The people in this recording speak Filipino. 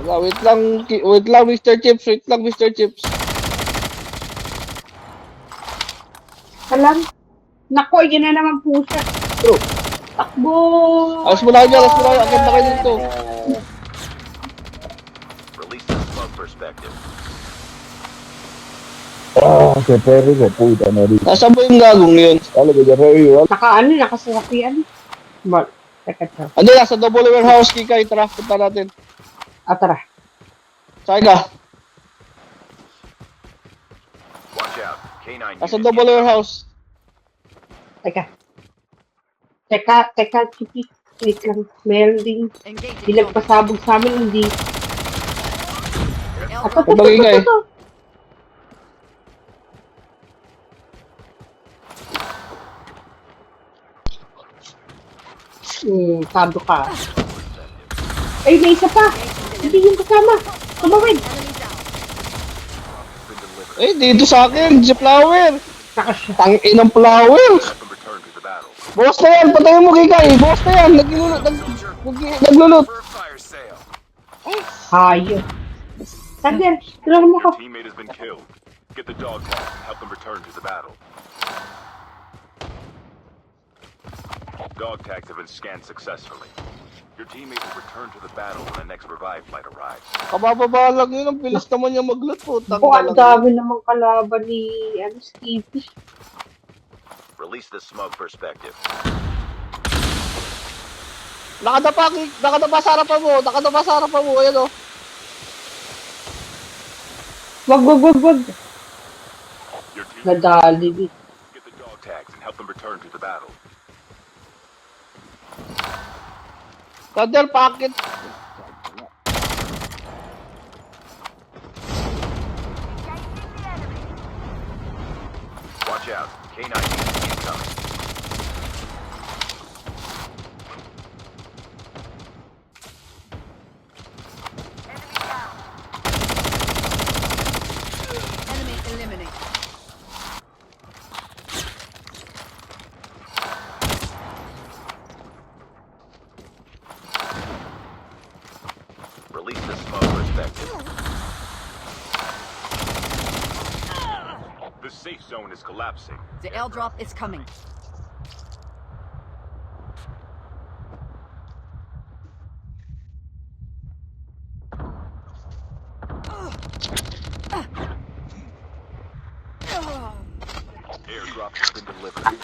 Wait lang, Mr. Chips. Wait lang, Mr. Chips. Alam? Nako, yun na naman po siya. Bro, Takbo! alas mo na kayo, Akit na kayo dito. Release the smoke perspective. Qué perro de puta, nariz. Nasaan ba yung gagong yun? Dale, que ya revivo. Nakasasakyan. Teka, tara. Hindi, nasa double warehouse, Kikay. Tara, punta natin. Tara. Saan ka? Watch out. K9 Nasa unit double warehouse. Teka, Chipi. Wait lang. Meron din. Di nagpasabog sa amin, hindi. Ato. Kikay. Tado ka. Ay, may isa pa. Hindi yung kasama. Tumawid. Eh, dito sa akin, si Flower. Nakasya. Tangin ng Flower. Help them return to the battle. Boss na yan, patayin mo, Kikay. Boss na yan, naglulot. For a fire sale. Hayop. Sander, tulungan mo ako. Teammate has been killed. Get the dog tag and help them return to the battle. Dog tags have been scanned successfully. Your teammate will return to the battle when the next revive flight arrives. Kabababa lang yun, ang bilis naman niya mag-loot po. Ang dami namang kalaban ni Skippy. Release the smoke perspective. Nakadapa sa harapan mo, ayan o. Wag. Your teammate Nadali din. get the dog tags and help them return to the battle. Sander, packet. Watch out. K9 unit incoming. Enemy eliminated. Release the smoke perspective. The safe zone is collapsing. The airdrop is coming. Airdrop has been delivered.